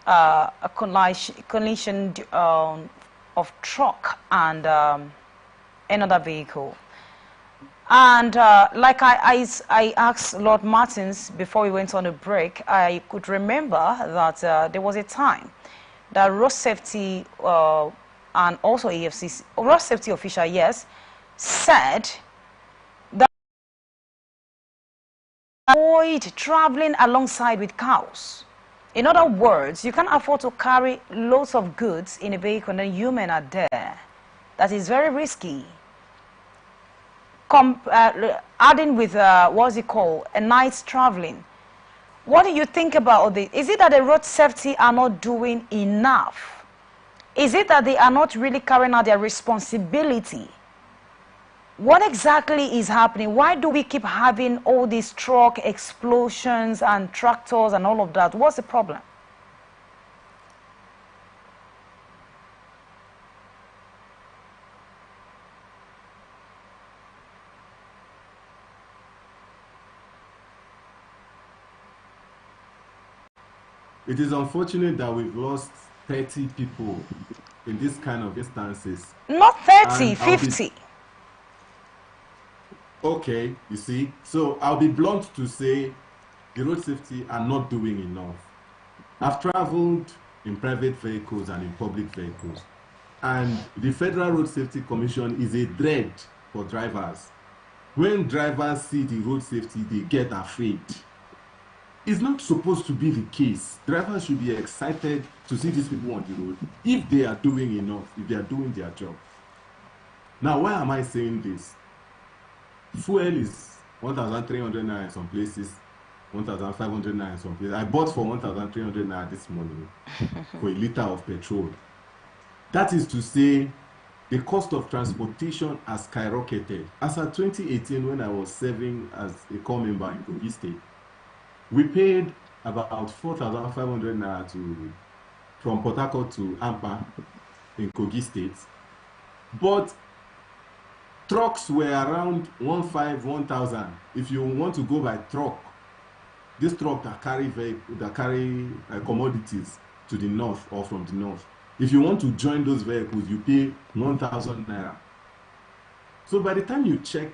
a collision of truck and another vehicle. And like I asked Lord Martins before we went on a break, I could remember that there was a time that road safety and also AFCC, road safety official, yes, said that avoid traveling alongside with cows. In other words, you can't afford to carry loads of goods in a vehicle and human are there. That is very risky. Adding with, what's it called, a night's traveling. What do you think about this? Is it that the road safety are not doing enough? Is it that they are not really carrying out their responsibility? What exactly is happening? Why do we keep having all these truck explosions and tractors and all of that? What's the problem? It is unfortunate that we've lost 30 people in this kind of instances. Not 30, 50. Okay, you see, so I'll be blunt to say the road safety are not doing enough. I've traveled in private vehicles and in public vehicles, and the Federal Road Safety Commission is a dread for drivers. When drivers see the road safety, they get afraid. It's not supposed to be the case. Drivers should be excited to see these people on the road if they are doing enough, if they are doing their job. Now, why am I saying this? Fuel is 1,300 naira in some places, 1,500 naira in some places. I bought for 1,300 naira this morning for a liter of petrol. That is to say, the cost of transportation has skyrocketed. As of 2018, when I was serving as a corps member in Kogi State, we paid about 4,500 naira from Port Harcourt to Ampa in Kogi State. But trucks were around 1,000. If you want to go by truck, this truck that carry commodities to the north or from the north. If you want to join those vehicles, you pay 1,000 naira. So by the time you check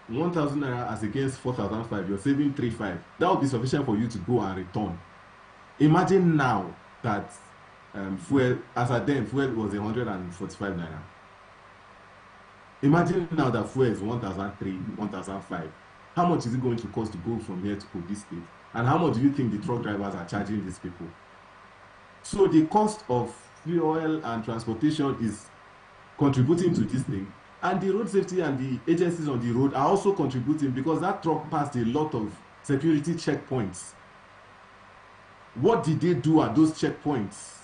1,000 naira as against 4,500, you're saving 3,500. That would be sufficient for you to go and return. Imagine now that fuel, as at then, fuel was 145 naira. Imagine now that fuel is 1,003, 1,005. How much is it going to cost to go from here to Kogi State? And how much do you think the truck drivers are charging these people? So the cost of fuel and transportation is contributing to this thing. And the road safety and the agencies on the road are also contributing because that truck passed a lot of security checkpoints. What did they do at those checkpoints?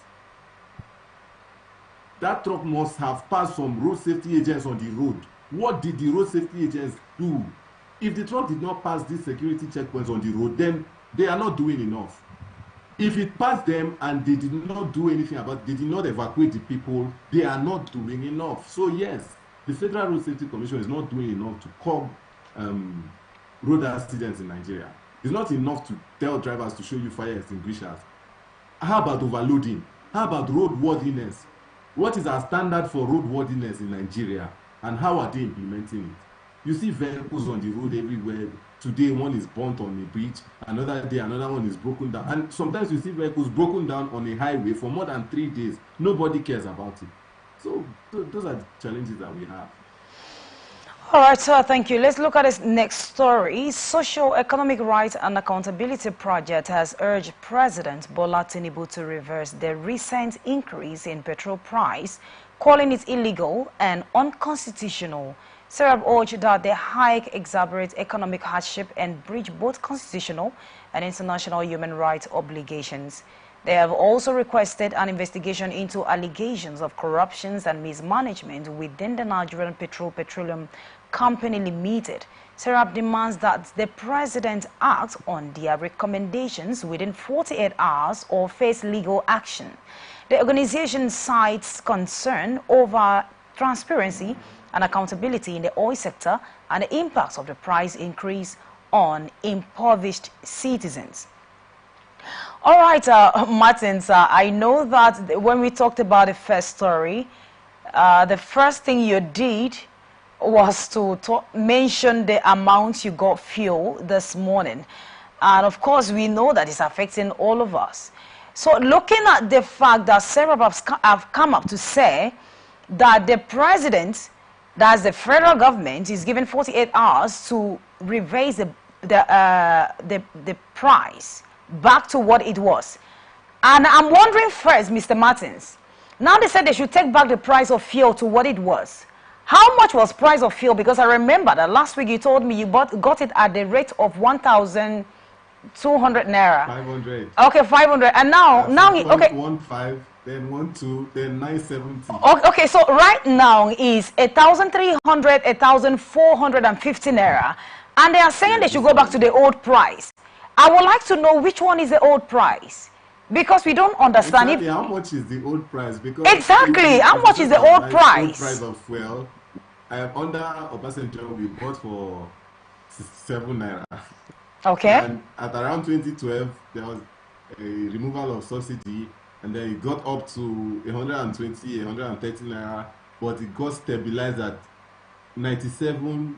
That truck must have passed some road safety agents on the road. What did the road safety agents do? If the truck did not pass these security checkpoints on the road, then they are not doing enough. If it passed them and they did not do anything about it, they did not evacuate the people, they are not doing enough. So yes, the Federal Road Safety Commission is not doing enough to curb road accidents in Nigeria. It's not enough to tell drivers to show you fire extinguishers. How about overloading? How about roadworthiness? What is our standard for roadworthiness in Nigeria, and how are they implementing it? You see vehicles on the road everywhere. Today, one is burnt on a bridge, another day, another one is broken down. And sometimes you see vehicles broken down on a highway for more than 3 days. Nobody cares about it. So those are the challenges that we have. All right, sir, thank you. Let's look at this next story. Socio-Economic Rights and Accountability Project has urged President Bola Tinubu to reverse the recent increase in petrol price, calling it illegal and unconstitutional. Sarah urged that the hike exacerbates economic hardship and breach both constitutional and international human rights obligations. They have also requested an investigation into allegations of corruption and mismanagement within the Nigerian Petroleum Company Limited. Serap demands that the president act on their recommendations within 48 hours or face legal action. The organization cites concern over transparency and accountability in the oil sector and the impacts of the price increase on impoverished citizens. All right, Martins, I know that when we talked about the first story, the first thing you did was to mention the amount you got fuel this morning. And of course, we know that it's affecting all of us. So looking at the fact that several have come up to say that the president, that's the federal government, is given 48 hours to revise the price back to what it was. And I'm wondering first, Mr. Martins, now they said they should take back the price of fuel to what it was. How much was price of fuel? Because I remember that last week you told me you got it at the rate of 1,200 naira. 500. Okay, 500. And now, okay. 1.15, then 1.2, then 970. Okay, so right now is 1,300, 1,450 naira. And they are saying they should go back to the old price. I would like to know which one is the old price. Because we don't understand exactly how much is the old price. Because exactly, how much is the old price? Old price of fuel. Under Obasanjo, we bought for 7 naira. Okay. And at around 2012, there was a removal of subsidy, and then it got up to 120, 130 naira, but it got stabilized at 97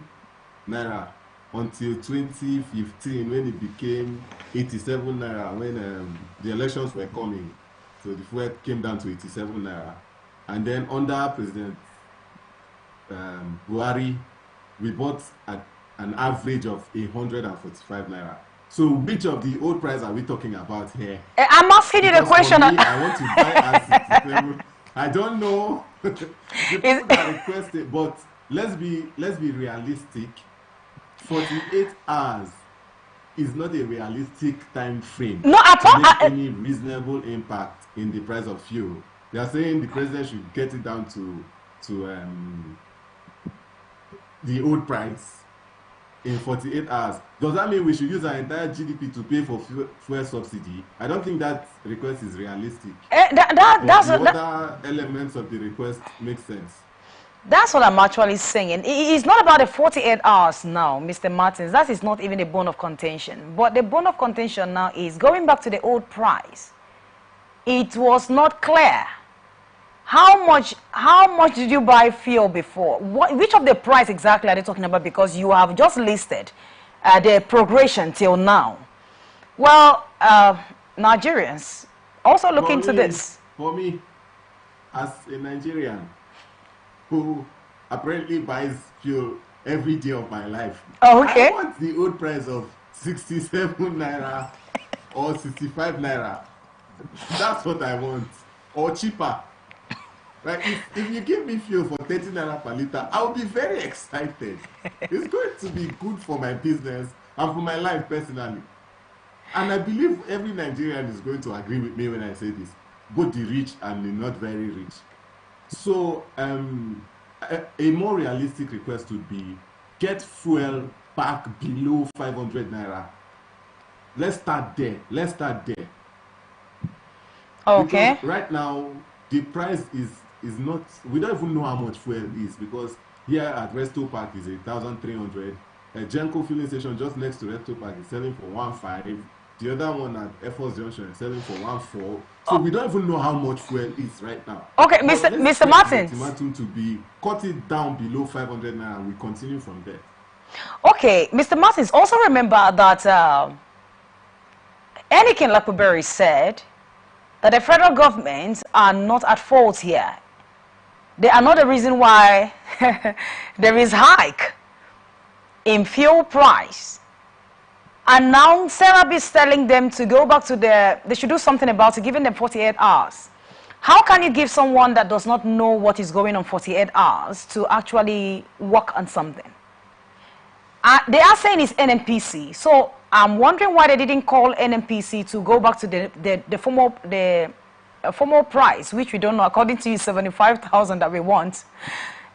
naira until 2015, when it became 87 naira, when the elections were coming. So the fuel came down to 87 naira. And then under President Buhari, we bought at an average of 145 naira. So which of the old price are we talking about here? I'm asking you the question. Me, I want to buy at 67. I don't know the people that requested, but let's be realistic. 48 hours is not a realistic time frame to make any reasonable impact in the price of fuel. They are saying the president should get it down to the old price in 48 hours. Does that mean we should use our entire GDP to pay for fuel subsidy? I don't think that request is realistic. Other elements of the request make sense. That's what I'm actually saying. It's not about the 48 hours now, Mr. Martins. That is not even a bone of contention. But the bone of contention now is going back to the old price. It was not clear. How much did you buy fuel before? Which of the price exactly are they talking about? Because you have just listed the progression till now. Well, Nigerians also look into this. For me, as a Nigerian who apparently buys fuel every day of my life, okay, I want the old price of 67 naira or 65 naira. That's what I want. Or cheaper. Like if you give me fuel for 30 naira per liter, I'll be very excited. It's going to be good for my business and for my life personally. And I believe every Nigerian is going to agree with me when I say this, both the rich and the not very rich. So a more realistic request would be get fuel back below 500 naira. Let's start there. Okay. Because right now the price is not, we don't even know how much fuel is, because here at Resto Park is 1,300. A Genco filling station just next to Resto Park is selling for 1.5. The other one at Air Force Junction is selling for 1.4. So we don't even know how much fuel is right now. Okay, Mr. Martins. Ultimatum to be cut it down below 500 naira, and we continue from there. Okay, Mr. Martins, also remember that Enikin Lapuberi said that the federal government are not at fault here. They are not the reason why there is hike in fuel price. And now Serap is telling them to go back to they should do something about it, giving them 48 hours. How can you give someone that does not know what is going on 48 hours to actually work on something? They are saying it's NNPC. So I'm wondering why they didn't call NNPC to go back to the formal price, which we don't know. According to you, 75,000 that we want.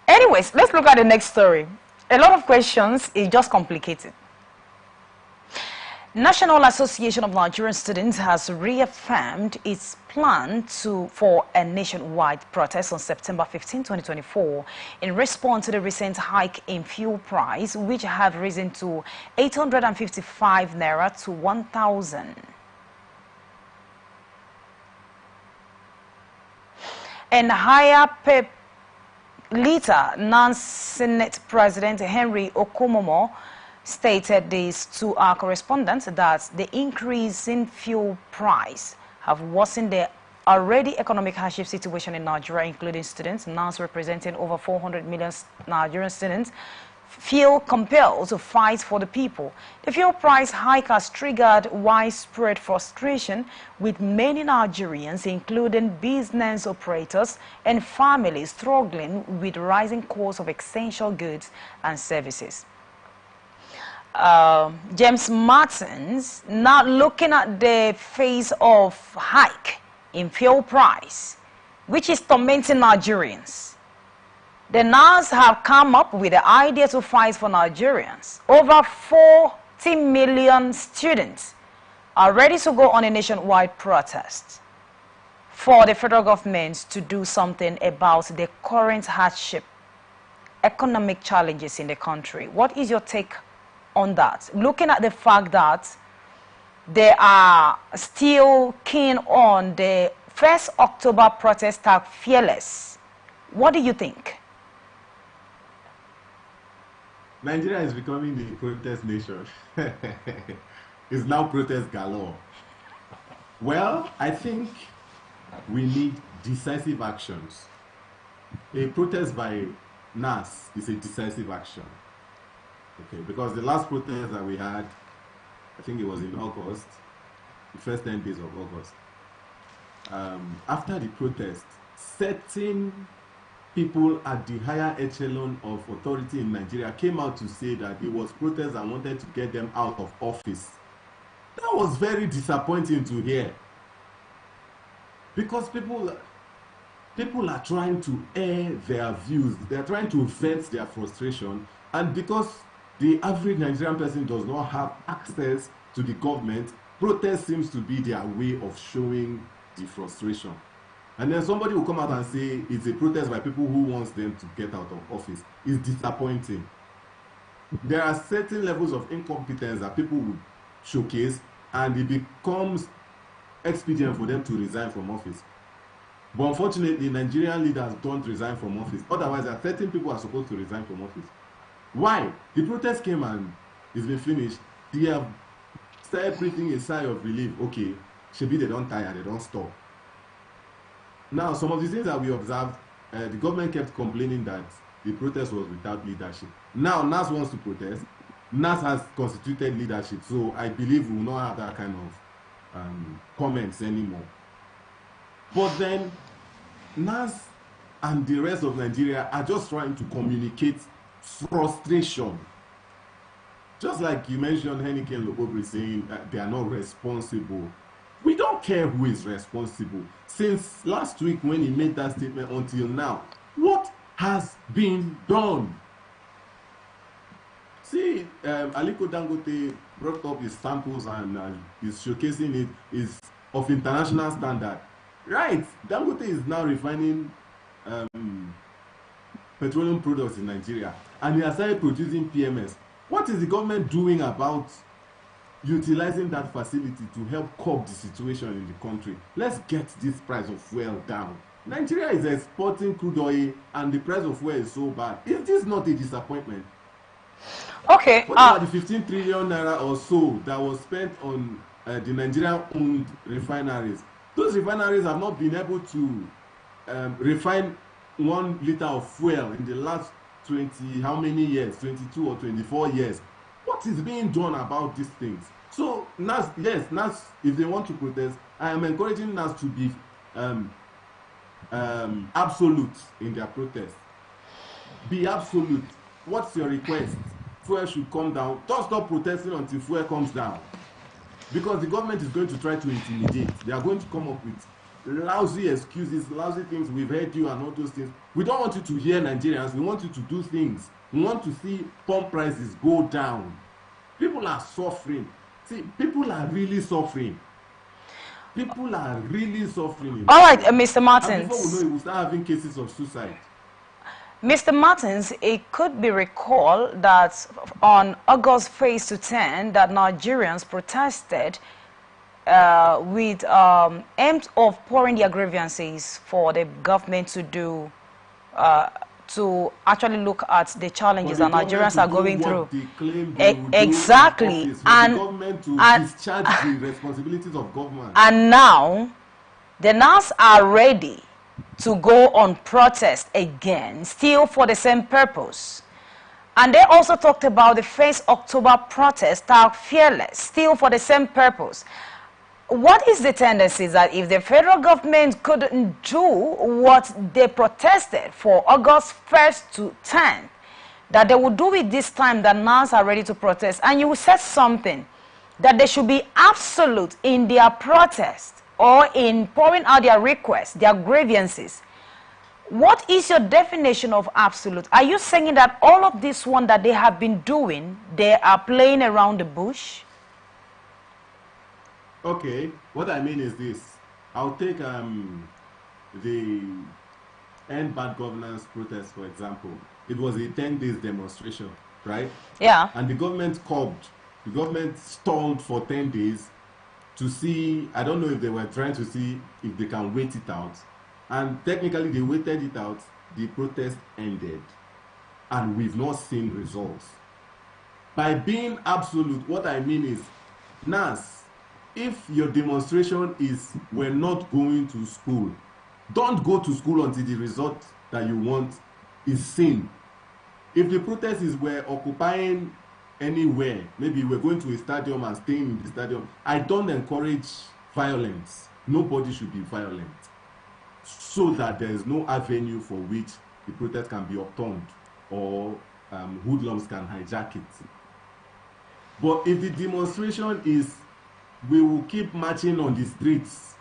Anyways, let's look at the next story. A lot of questions. It's just complicated. National Association of Nigerian Students has reaffirmed its plan for a nationwide protest on September 15, 2024, in response to the recent hike in fuel price, which have risen to 855 naira to 1,000. and higher per liter. Non-Senate President Henry Okumomo stated this to our correspondent that the increase in fuel price have worsened the already economic hardship situation in Nigeria, including students, now representing over 400 million Nigerian students, feel compelled to fight for the people. The fuel price hike has triggered widespread frustration with many Nigerians, including business operators and families, struggling with rising costs of essential goods and services. James Martins, now looking at the phase of hike in fuel price, which is tormenting Nigerians. The NAS have come up with the idea to fight for Nigerians. Over 40 million students are ready to go on a nationwide protest for the federal government to do something about the current hardship, economic challenges in the country. What is your take on that? Looking at the fact that they are still keen on the 1st October protest tag fearless. What do you think? Nigeria is becoming the protest nation. It's now protest galore. Well, I think we need decisive actions. A protest by NAS is a decisive action. Okay, because the last protest that we had, I think it was in August, the first 10 days of August. After the protest, certain people at the higher echelon of authority in Nigeria came out to say that it was protest and wanted to get them out of office. That was very disappointing to hear. Because people are trying to air their views. They are trying to vent their frustration. And because the average Nigerian person does not have access to the government, protest seems to be their way of showing the frustration. And then somebody will come out and say it's a protest by people who wants them to get out of office. It's disappointing. There are certain levels of incompetence that people would showcase, and it becomes expedient for them to resign from office. But unfortunately, Nigerian leaders don't resign from office. Otherwise, there are 13 people who are supposed to resign from office. Why? The protest came and it's been finished. They have started breathing a sigh of relief. Okay, maybe they don't tire, they don't stop. Now, some of the things that we observed, the government kept complaining that the protest was without leadership. Now, NAS wants to protest. NAS has constituted leadership, so I believe we will not have that kind of comments anymore. But then, NAS and the rest of Nigeria are just trying to communicate frustration. Just like you mentioned, Henike and Lobobri saying that they are not responsible. We don't care who is responsible. Since last week when he made that statement until now, what has been done? See, Aliko Dangote brought up his samples and is showcasing it is of international standard. Right, Dangote is now refining petroleum products in Nigeria and he has started producing PMS. What is the government doing about utilizing that facility to help curb the situation in the country? Let's get this price of fuel down. Nigeria is exporting crude oil and the price of fuel is so bad. Is this not a disappointment? Okay. What about the 15 trillion naira or so that was spent on the Nigerian-owned refineries? Those refineries have not been able to refine 1 liter of fuel in the last 20, how many years? 22 or 24 years. What is being done about these things? So, NAS, yes, NAS, if they want to protest, I am encouraging NAS to be absolute in their protest. Be absolute. What's your request? Fuel should come down. Don't stop protesting until fuel comes down. Because the government is going to try to intimidate. They are going to come up with lousy excuses, lousy things. We've heard you and all those things. We don't want you to hear Nigerians. We want you to do things. We want to see pump prices go down. People are suffering. See, people are really suffering. People are really suffering. All right, Mr. Martins. And before we know it, we'll start having cases of suicide. Mr. Martins, it could be recalled that on August phase to 10 that Nigerians protested with aims of pouring their grievances for the government to do, to actually look at the challenges that Nigerians are going through. They claim they will exactly, do and the government to discharge the responsibilities of government. And now, the NAS are ready to go on protest again, still for the same purpose. And they also talked about the first October protest are fearless, still for the same purpose. What is the tendency that if the federal government couldn't do what they protested for August 1st to 10th, that they would do it this time, that NAS are ready to protest? And you said something, that they should be absolute in their protest or in pouring out their requests, their grievances. What is your definition of absolute? Are you saying that all of this one that they have been doing, they are playing around the bush? Okay, what I mean is this. I'll take the End Bad Governance protest, for example. It was a 10-day demonstration, right? Yeah. And the government stalled for 10 days to see, I don't know if they were trying to see if they can wait it out. And technically they waited it out, the protest ended. And we've not seen results. By being absolute, what I mean is, NAS, if your demonstration is we're not going to school, don't go to school until the result that you want is seen. If the protest is we're occupying anywhere, maybe we're going to a stadium and staying in the stadium, I don't encourage violence. Nobody should be violent, so that there is no avenue for which the protest can be upturned or hoodlums can hijack it. But if the demonstration is we will keep marching on the streets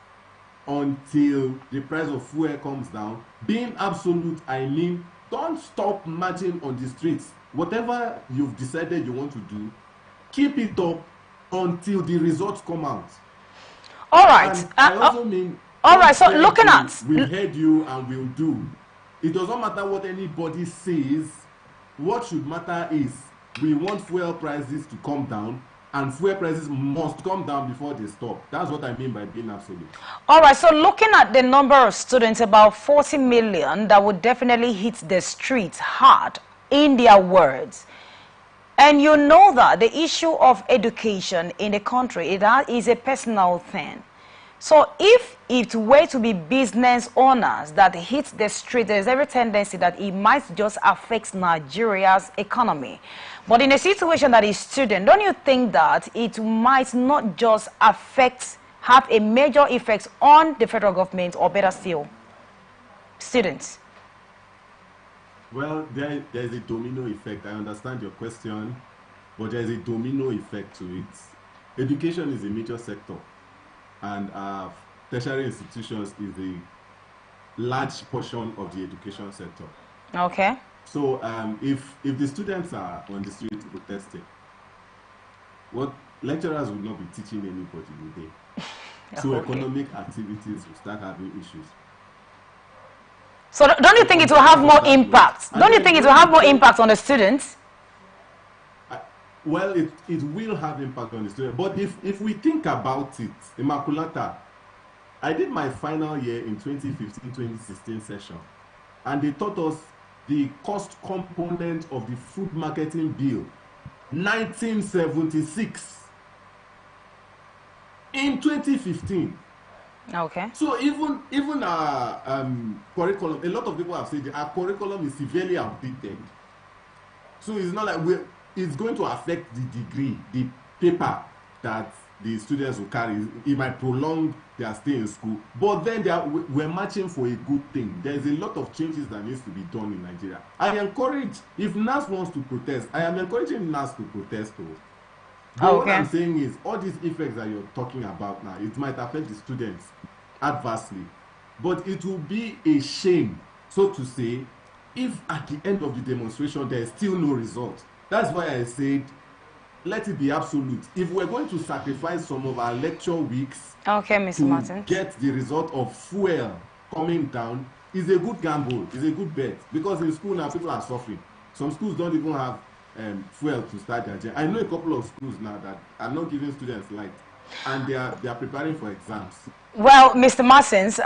until the price of fuel comes down, being absolute, I mean, don't stop marching on the streets. Whatever you've decided you want to do, keep it up until the results come out. All right. And I also mean, all right, so looking at... We heard you and we'll do. It doesn't matter what anybody says. What should matter is we want fuel prices to come down, and fuel prices must come down before they stop. That's what I mean by being absolute. All right, so looking at the number of students, about 40 million, that would definitely hit the streets hard, in their words. And you know that the issue of education in the country, that is a personal thing. So if it were to be business owners that hit the street, there's every tendency that it might just affect Nigeria's economy. But in a situation that is student, don't you think that it might not just have a major effect on the federal government, or better still, students? Well, there is a domino effect. I understand your question, but there is a domino effect to it. Education is a major sector, and tertiary institutions is a large portion of the education sector. Okay. So if the students are on the street protesting, what lecturers will not be teaching anybody today. So okay. Economic activities will start having issues. So don't you think it will have more impact? Don't you think it will have more impact on the students? Well, it will have impact on the students. But if we think about it, Immaculata, I did my final year in 2015-2016 session, and they taught us the cost component of the food marketing bill, 1976, in 2015. Okay. So even our curriculum, a lot of people have said our curriculum is severely outdated. So it's not like it's going to affect the degree, the paper that the students will carry. It might prolong their stay in school, but then we're marching for a good thing. There's a lot of changes that needs to be done in Nigeria. I encourage, if NAS wants to protest, I am encouraging NAS to protest too. But okay. What I'm saying is, all these effects that you're talking about now, it might affect the students adversely. But it will be a shame, so to say, if at the end of the demonstration there is still no result. That's why I said, let it be absolute. If we're going to sacrifice some of our lecture weeks to get the result of fuel coming down, is a good gamble, is a good bet. Because in school now, people are suffering. Some schools don't even have fuel to start their journey. I know a couple of schools now that are not giving students light. and they are preparing for exams. Well, Mr. Martins,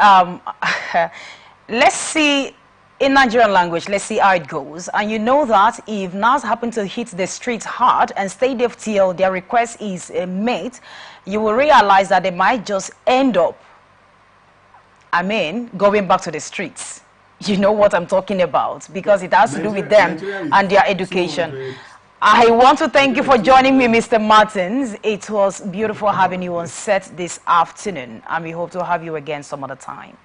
let's see, in Nigerian language, let's see how it goes. And you know that if NAS happen to hit the streets hard and stay there till their request is made, you will realize that they might just end up, going back to the streets. You know what I'm talking about, because it has to do with them and their education. I want to thank you for joining me, Mr. Martins. It was beautiful having you on set this afternoon, and we hope to have you again some other time.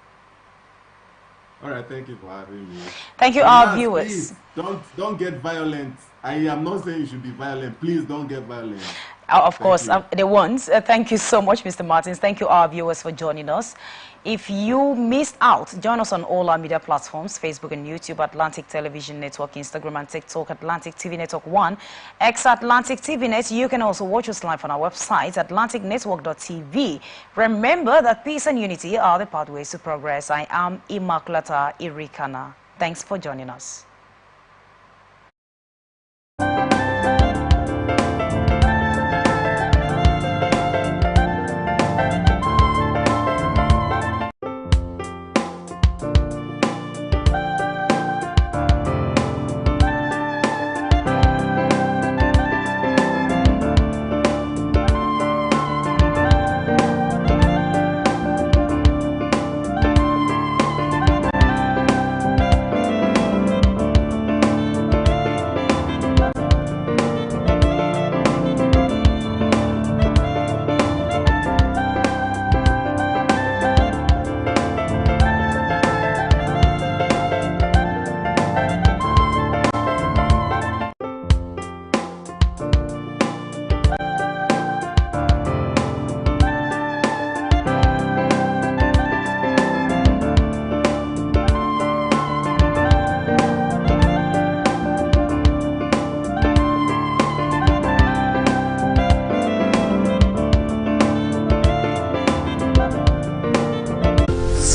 All right, thank you for having me. Thank you, our viewers. Please, don't get violent. I am not saying you should be violent. Please don't get violent. Of course, the ones. Thank you so much, Mr. Martins. Thank you, our viewers, for joining us. If you missed out, join us on all our media platforms, Facebook and YouTube, Atlantic Television Network, Instagram and TikTok, Atlantic TV Network 1, X Atlantic TV Net. You can also watch us live on our website, atlanticnetwork.tv. Remember that peace and unity are the pathways to progress. I am Immaculata Irikana. Thanks for joining us.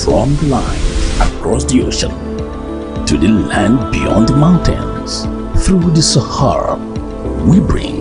From the line across the ocean to the land beyond the mountains, through the Sahara, we bring